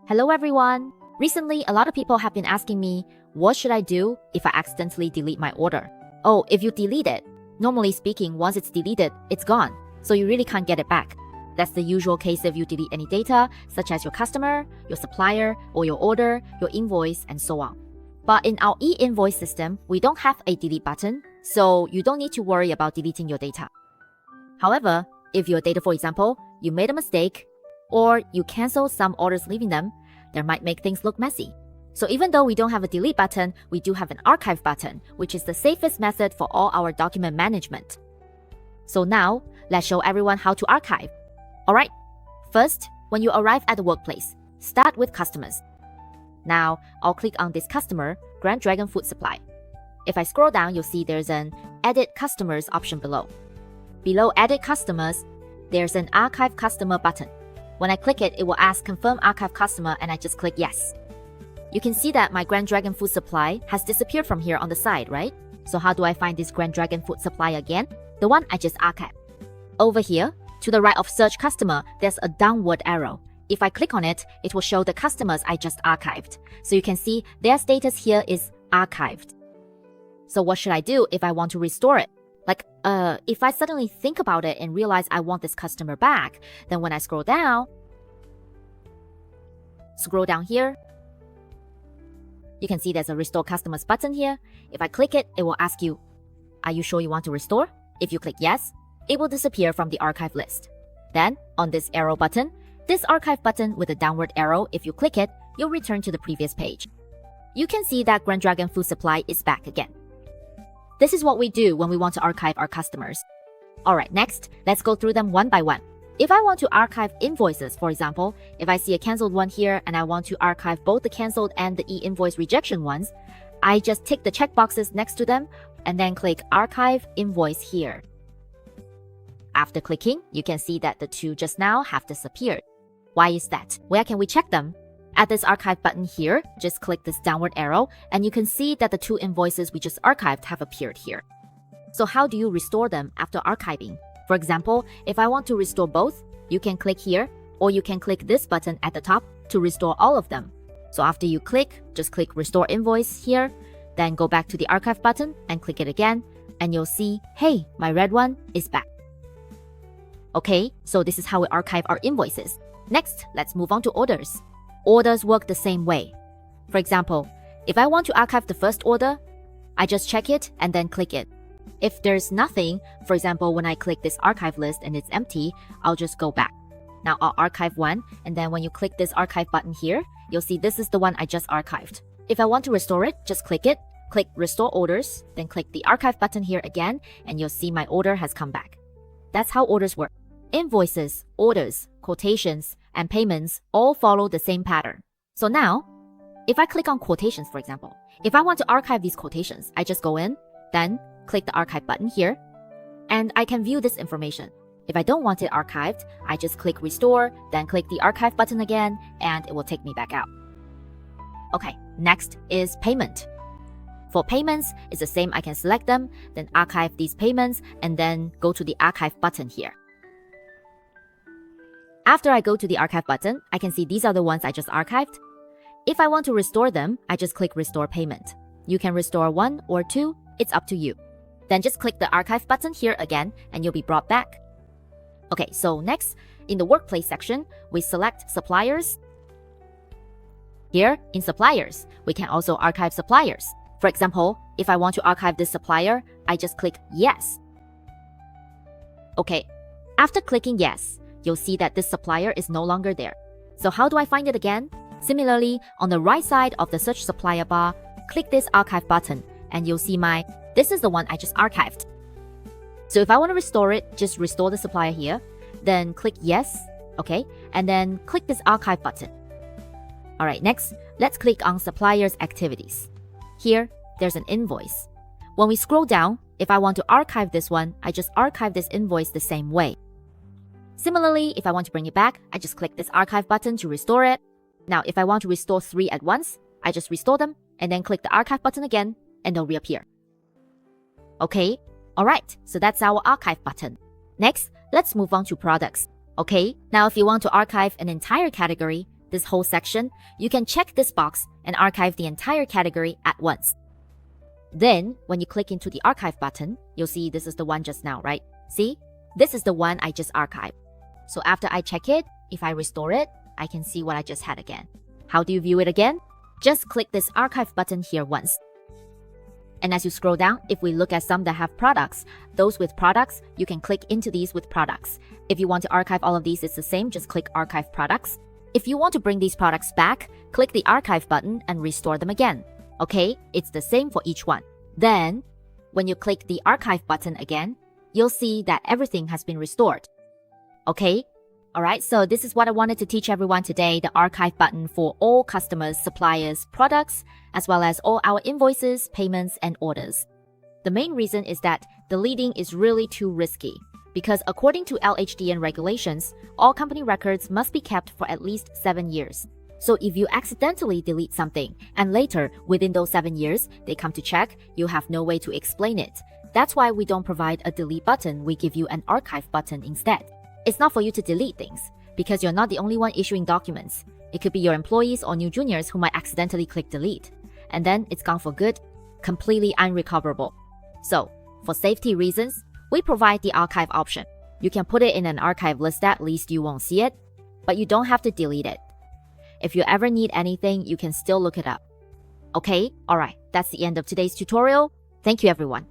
Hello everyone! Recently, a lot of people have been asking me, what should I do if I accidentally delete my order? Oh, if you delete it, normally speaking, once it's deleted, it's gone, so you really can't get it back. That's the usual case if you delete any data, such as your customer, your supplier, or your order, your invoice, and so on. But in our e-invoice system, we don't have a delete button, so you don't need to worry about deleting your data. However, if your data, for example, you made a mistake, or you cancel some orders leaving them, that might make things look messy. So even though we don't have a delete button, we do have an archive button, which is the safest method for all our document management. So now, let's show everyone how to archive. Alright, first, when you arrive at the workplace, start with customers. Now, I'll click on this customer, Grand Dragon Food Supply. If I scroll down, you'll see there's an Edit Customers option below. Below Edit Customers, there's an Archive Customer button. When I click it, it will ask Confirm Archive Customer and I just click Yes. You can see that my Grand Dragon Food Supply has disappeared from here on the side, right? So how do I find this Grand Dragon Food Supply again? The one I just archived. Over here, to the right of Search Customer, there's a downward arrow. If I click on it, it will show the customers I just archived. So you can see their status here is archived. So what should I do if I want to restore it? If I suddenly think about it and realize I want this customer back, then when I scroll down here, you can see there's a Restore Customers button here. If I click it, it will ask you, are you sure you want to restore? If you click yes, it will disappear from the archive list. Then, on this arrow button, this archive button with a downward arrow, if you click it, you'll return to the previous page. You can see that Grand Dragon Food Supply is back again. This is what we do when we want to archive our customers. Alright, next, let's go through them one by one. If I want to archive invoices, for example, if I see a cancelled one here and I want to archive both the cancelled and the e-invoice rejection ones, I just tick the checkboxes next to them and then click Archive Invoice here. After clicking, you can see that the two just now have disappeared. Why is that? Where can we check them? At this archive button here, just click this downward arrow and you can see that the two invoices we just archived have appeared here. So how do you restore them after archiving? For example, if I want to restore both, you can click here or you can click this button at the top to restore all of them. So after you click, just click Restore Invoice here, then go back to the archive button and click it again and you'll see, hey, my red one is back. Okay, so this is how we archive our invoices. Next, let's move on to orders. Orders work the same way. For example, if I want to archive the first order, I just check it and then click it. If there's nothing, for example, when I click this archive list and it's empty, I'll just go back. Now I'll archive one, and then when you click this archive button here, you'll see this is the one I just archived. If I want to restore it, just click it, click Restore Orders, then click the archive button here again, and you'll see my order has come back. That's how orders work. Invoices, orders, quotations, and payments all follow the same pattern. So now, if I click on quotations, for example, if I want to archive these quotations, I just go in, then click the archive button here, and I can view this information. If I don't want it archived, I just click Restore, then click the archive button again, and it will take me back out. Okay, next is payment. For payments, it's the same. I can select them, then archive these payments, and then go to the archive button here. After I go to the archive button, I can see these are the ones I just archived. If I want to restore them, I just click Restore Payment. You can restore one or two, it's up to you. Then just click the archive button here again and you'll be brought back. Okay, so next, in the workplace section, we select suppliers. Here, in suppliers, we can also archive suppliers. For example, if I want to archive this supplier, I just click Yes. Okay, after clicking Yes, you'll see that this supplier is no longer there. So how do I find it again? Similarly, on the right side of the Search Supplier bar, click this Archive button and you'll see this is the one I just archived. So if I want to restore it, just restore the supplier here, then click Yes, okay, and then click this Archive button. Alright, next, let's click on Suppliers Activities. Here, there's an invoice. When we scroll down, if I want to archive this one, I just archive this invoice the same way. Similarly, if I want to bring it back, I just click this archive button to restore it. Now, if I want to restore 3 at once, I just restore them and then click the archive button again and they'll reappear. Okay, alright, so that's our archive button. Next, let's move on to products. Okay, now if you want to archive an entire category, this whole section, you can check this box and archive the entire category at once. Then, when you click into the archive button, you'll see this is the one just now, right? See? This is the one I just archived. So after I check it, if I restore it, I can see what I just had again. How do you view it again? Just click this archive button here once. And as you scroll down, if we look at some that have products, those with products, you can click into these with products. If you want to archive all of these, it's the same, just click archive products. If you want to bring these products back, click the archive button and restore them again. Okay, it's the same for each one. Then, when you click the archive button again, you'll see that everything has been restored. Okay? Alright, so this is what I wanted to teach everyone today, the archive button for all customers, suppliers, products, as well as all our invoices, payments, and orders. The main reason is that deleting is really too risky, because according to LHDN regulations, all company records must be kept for at least 7 years. So if you accidentally delete something, and later, within those 7 years, they come to check, you have no way to explain it. That's why we don't provide a delete button, we give you an archive button instead. It's not for you to delete things, because you're not the only one issuing documents. It could be your employees or new juniors who might accidentally click delete. And then it's gone for good, completely unrecoverable. So, for safety reasons, we provide the archive option. You can put it in an archive list, at least you won't see it, but you don't have to delete it. If you ever need anything, you can still look it up. Okay, alright, that's the end of today's tutorial. Thank you everyone.